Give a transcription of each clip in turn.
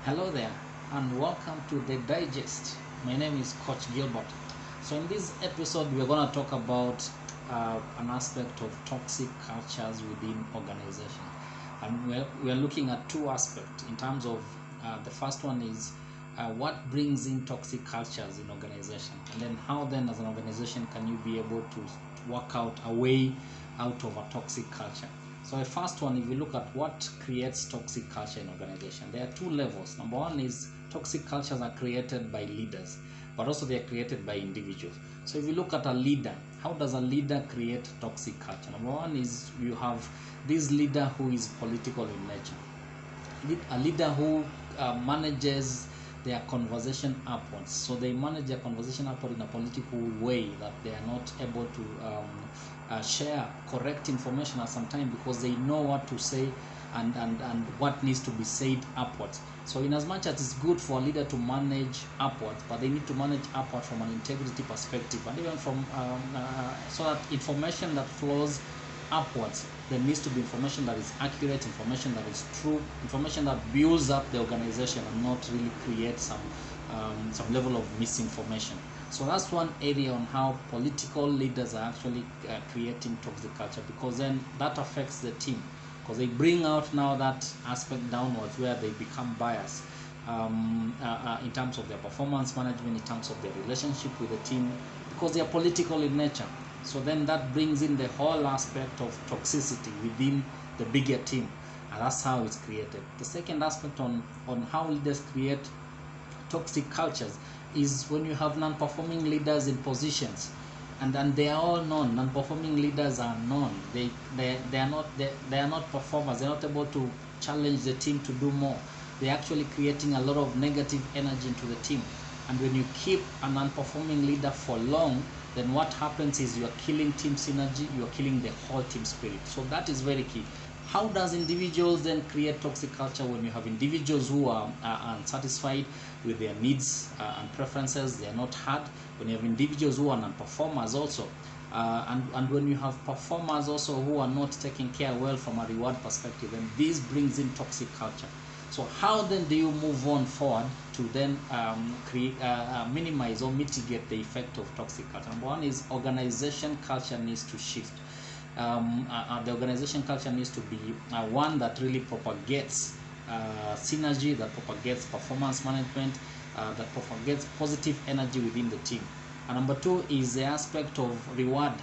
Hello there, and welcome to the Digest. My name is Coach Gilbert. So, in this episode, we're going to talk about an aspect of toxic cultures within organization, and we're looking at two aspects. In terms of the first one is what brings in toxic cultures in organization, and then how then, as an organization, can you be able to work out a way out of a toxic culture. So the first one, if we look at what creates toxic culture in organization, there are two levels. Number one is toxic cultures are created by leaders, but also they are created by individuals. So if you look at a leader, how does a leader create toxic culture? Number one is you have this leader who is political in nature, a leader who manages their conversation upwards. So they manage their conversation upward in a political way that they are not able to share correct information at some time, because they know what to say and what needs to be said upwards. So in as much as it's good for a leader to manage upwards, but they need to manage upward from an integrity perspective, and even from so that information that flows upwards, there needs to be information that is accurate, information that is true, information that builds up the organization and not really create some level of misinformation. So that's one area on how political leaders are actually creating toxic culture, because then that affects the team, because they bring out now that aspect downwards where they become biased in terms of their performance management, in terms of their relationship with the team, because they are political in nature. So then that brings in the whole aspect of toxicity within the bigger team, and that's how it's created. The second aspect on how leaders create toxic cultures is when you have non-performing leaders in positions, and they are all known. Non-performing leaders are known. They are not performers. They're not able to challenge the team to do more. They're actually creating a lot of negative energy into the team. And when you keep a non-performing leader for long, then what happens is you are killing team synergy, you are killing the whole team spirit. So that is very key. How does individuals then create toxic culture? When you have individuals who are unsatisfied with their needs and preferences, they are not heard. When you have individuals who are non-performers also, and when you have performers also who are not taking care well from a reward perspective, then this brings in toxic culture. So how then do you move on forward to then minimize or mitigate the effect of toxic culture? Number one is organization culture needs to shift. The organization culture needs to be one that really propagates synergy, that propagates performance management, that propagates positive energy within the team. And number two is the aspect of reward,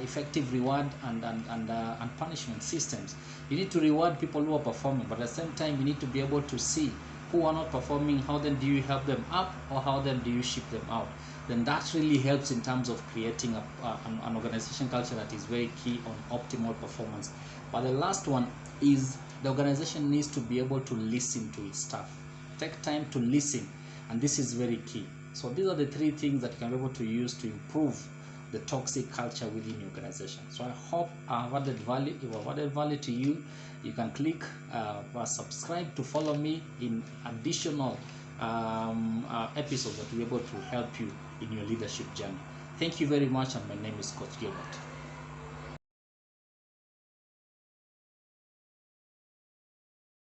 effective reward and punishment systems. You need to reward people who are performing, but at the same time you need to be able to see who are not performing. How then do you help them up, or how then do you ship them out? Then that really helps in terms of creating an organization culture that is very key on optimal performance. But the last one is the organization needs to be able to listen to its staff. Take time to listen, and this is very key. So these are the three things that you can be able to use to improve the toxic culture within your organization. So I hope I have added value. If I've added value to you, you can click subscribe to follow me in additional episodes that will be able to help you in your leadership journey. Thank you very much, and my name is Coach Gilbert.